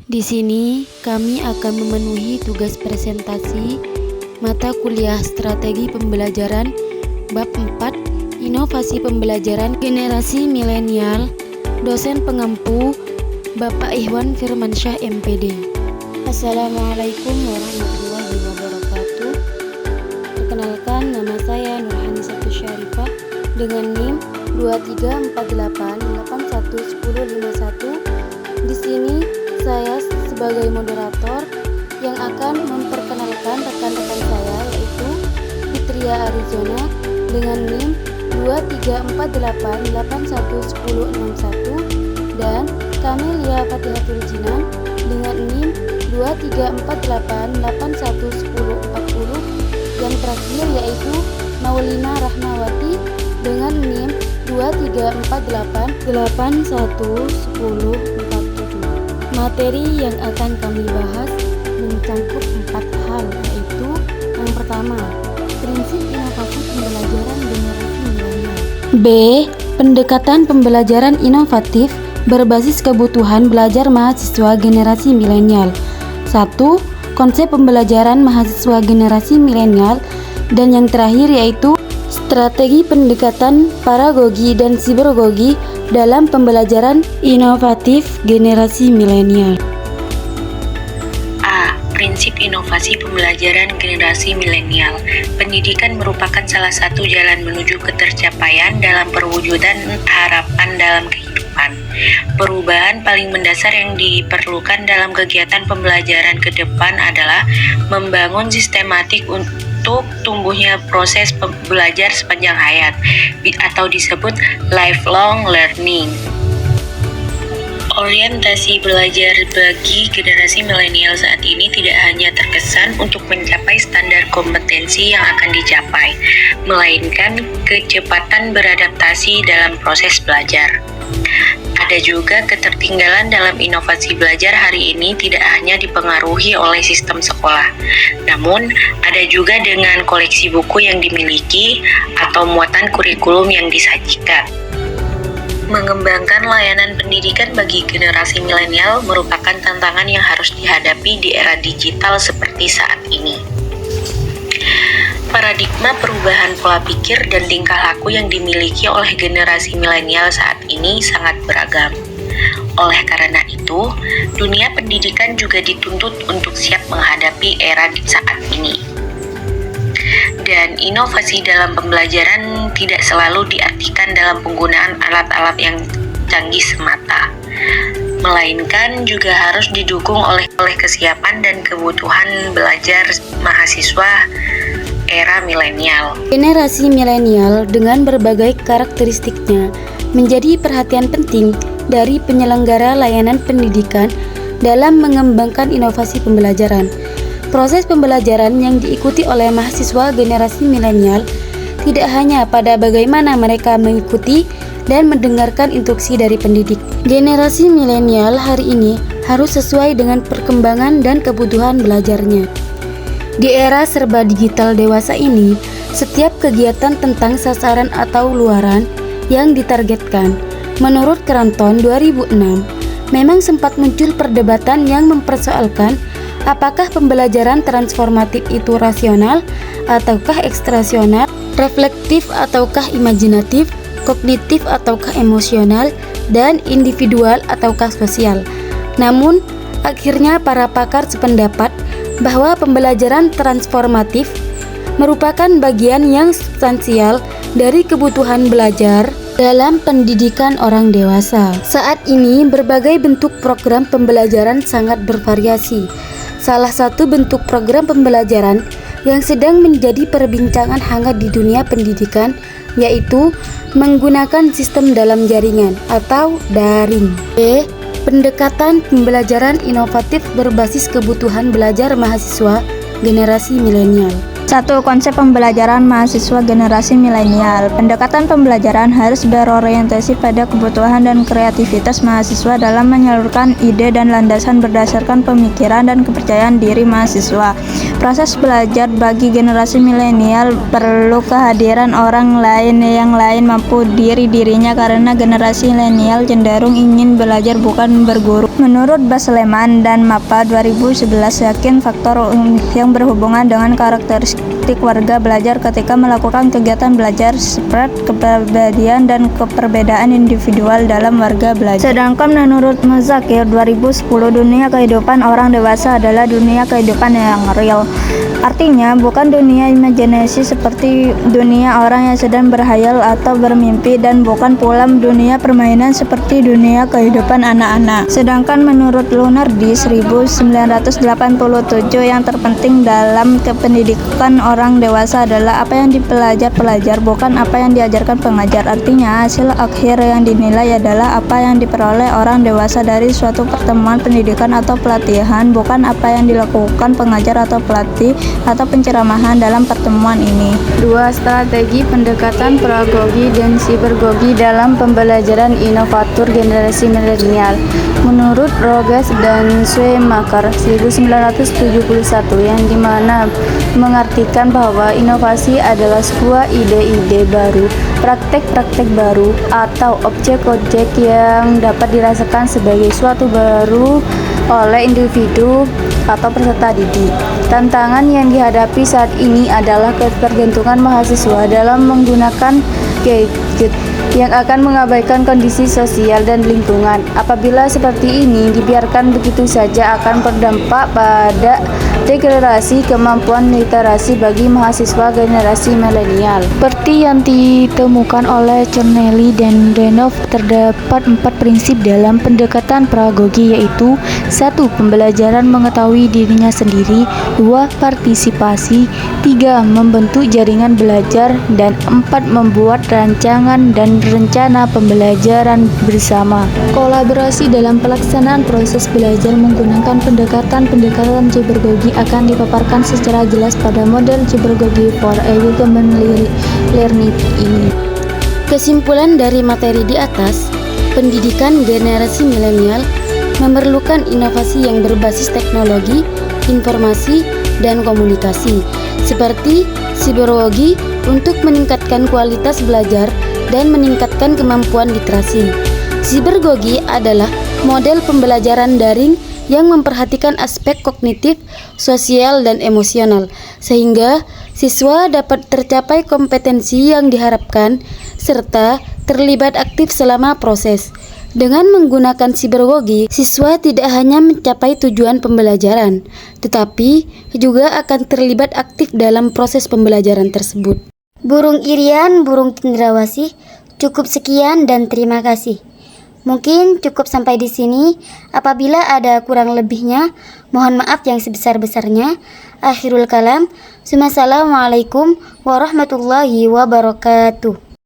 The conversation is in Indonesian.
Di sini kami akan memenuhi tugas presentasi mata kuliah Strategi Pembelajaran Bab 4 Inovasi Pembelajaran Generasi Milenial. Dosen pengampu Bapak Ikhwan Firmansyah MPD. Assalamualaikum warahmatullahi wabarakatuh. Perkenalkan, nama saya Nurhanisatul Syarifah dengan NIM 2348811051. Di sini saya sebagai moderator yang akan memperkenalkan rekan-rekan saya, yaitu Fitria Arizona dengan NIM 2348811061 dan Kamelia Fatihatul Jinan dengan NIM 2348811040. Yang terakhir yaitu Maulina Rahmawati dengan NIM 2348811047. Materi yang akan kami bahas mencangkup 4 hal, yaitu yang pertama, prinsip inovasi pembelajaran generasi milenial. B. Pendekatan pembelajaran inovatif berbasis kebutuhan belajar mahasiswa generasi milenial. 1. Konsep pembelajaran mahasiswa generasi milenial. Dan yang terakhir yaitu strategi pendekatan paragogi dan sibergogi dalam pembelajaran inovatif generasi milenial. A. Prinsip inovasi pembelajaran generasi milenial. Pendidikan merupakan salah satu jalan menuju ketercapaian dalam perwujudan harapan dalam kehidupan. Perubahan paling mendasar yang diperlukan dalam kegiatan pembelajaran ke depan adalah membangun sistematik untuk tumbuhnya proses belajar sepanjang hayat atau disebut lifelong learning. Orientasi belajar bagi generasi milenial saat ini tidak hanya terkesan untuk mencapai standar kompetensi yang akan dicapai, melainkan kecepatan beradaptasi dalam proses belajar. Ada juga ketertinggalan dalam inovasi belajar hari ini tidak hanya dipengaruhi oleh sistem sekolah, namun ada juga dengan koleksi buku yang dimiliki atau muatan kurikulum yang disajikan. Mengembangkan layanan pendidikan bagi generasi milenial merupakan tantangan yang harus dihadapi di era digital seperti saat ini. Paradigma perubahan pola pikir dan tingkah laku yang dimiliki oleh generasi milenial saat ini sangat beragam. Oleh karena itu, dunia pendidikan juga dituntut untuk siap menghadapi era saat ini. Dan inovasi dalam pembelajaran tidak selalu diartikan dalam penggunaan alat-alat yang canggih semata, melainkan juga harus didukung oleh kesiapan dan kebutuhan belajar mahasiswa era milenial. Generasi milenial dengan berbagai karakteristiknya menjadi perhatian penting dari penyelenggara layanan pendidikan dalam mengembangkan inovasi pembelajaran. Proses pembelajaran yang diikuti oleh mahasiswa generasi milenial tidak hanya pada bagaimana mereka mengikuti dan mendengarkan instruksi dari pendidik. Generasi milenial hari ini harus sesuai dengan perkembangan dan kebutuhan belajarnya. Di era serba digital dewasa ini, setiap kegiatan tentang sasaran atau luaran yang ditargetkan, menurut Cranton 2006, memang sempat muncul perdebatan yang mempersoalkan apakah pembelajaran transformatif itu rasional ataukah ekstrasional, reflektif ataukah imajinatif, kognitif ataukah emosional, dan individual ataukah sosial. Namun, akhirnya para pakar sependapat bahwa pembelajaran transformatif merupakan bagian yang substansial dari kebutuhan belajar dalam pendidikan orang dewasa. Saat ini, berbagai bentuk program pembelajaran sangat bervariasi. Salah satu bentuk program pembelajaran yang sedang menjadi perbincangan hangat di dunia pendidikan yaitu menggunakan sistem dalam jaringan atau daring. B. Pendekatan pembelajaran inovatif berbasis kebutuhan belajar mahasiswa generasi milenial. 1. Konsep pembelajaran mahasiswa generasi milenial. Pendekatan pembelajaran harus berorientasi pada kebutuhan dan kreativitas mahasiswa dalam menyalurkan ide dan landasan berdasarkan pemikiran dan kepercayaan diri mahasiswa. Proses belajar bagi generasi milenial perlu kehadiran orang lain yang mampu dirinya karena generasi milenial cenderung ingin belajar bukan berguru. Menurut Basleman dan Mapa 2011, yakin faktor yang berhubungan dengan karakteristik warga belajar ketika melakukan kegiatan belajar seperti kepribadian dan keperbedaan individual dalam warga belajar. Sedangkan menurut Muzakir 2010, dunia kehidupan orang dewasa adalah dunia kehidupan yang real. Artinya bukan dunia imajinasi seperti dunia orang yang sedang berhayal atau bermimpi, dan bukan pula dunia permainan seperti dunia kehidupan anak-anak. Sedangkan menurut Lunardi 1987, yang terpenting dalam pendidikan orang dewasa adalah apa yang dipelajari pelajar, bukan apa yang diajarkan pengajar. Artinya hasil akhir yang dinilai adalah apa yang diperoleh orang dewasa dari suatu pertemuan pendidikan atau pelatihan, bukan apa yang dilakukan pengajar atau pelatih atau penceramahan dalam pertemuan ini. 2. Strategi pendekatan pedagogi dan sibergogi dalam pembelajaran inovator generasi milenial. Menurut Rogers dan Schumacher 1971, yang dimana mengartikan bahwa inovasi adalah sebuah ide-ide baru, praktek-praktek baru, atau objek-objek yang dapat dirasakan sebagai suatu baru oleh individu atau peserta didik. Tantangan yang dihadapi saat ini adalah ketergantungan mahasiswa dalam menggunakan gadget yang akan mengabaikan kondisi sosial dan lingkungan. Apabila seperti ini dibiarkan begitu saja, akan berdampak pada degradasi kemampuan literasi bagi mahasiswa generasi milenial. Seperti yang ditemukan oleh Corneli dan Denov, terdapat 4 prinsip dalam pendekatan pedagogi, yaitu 1. Pembelajaran mengetahui dirinya sendiri, 2. Partisipasi, 3. Membentuk jaringan belajar, dan 4. Membuat rancangan dan rencana pembelajaran bersama. Kolaborasi dalam pelaksanaan proses belajar menggunakan pendekatan sibergogi akan dipaparkan secara jelas pada model sibergogi for Awakening Learning ini. Kesimpulan dari materi di atas, pendidikan generasi milenial memerlukan inovasi yang berbasis teknologi, informasi, dan komunikasi, seperti sibergogi untuk meningkatkan kualitas belajar dan meningkatkan kemampuan literasi. Sibergogi adalah model pembelajaran daring yang memperhatikan aspek kognitif, sosial, dan emosional, sehingga siswa dapat tercapai kompetensi yang diharapkan serta terlibat aktif selama proses. Dengan menggunakan sibergogi, siswa tidak hanya mencapai tujuan pembelajaran, tetapi juga akan terlibat aktif dalam proses pembelajaran tersebut. Burung Irian, burung cendrawasih, cukup sekian dan terima kasih. Mungkin cukup sampai di sini. Apabila ada kurang lebihnya, mohon maaf yang sebesar-besarnya. Akhirul kalam. Wassalamualaikum warahmatullahi wabarakatuh.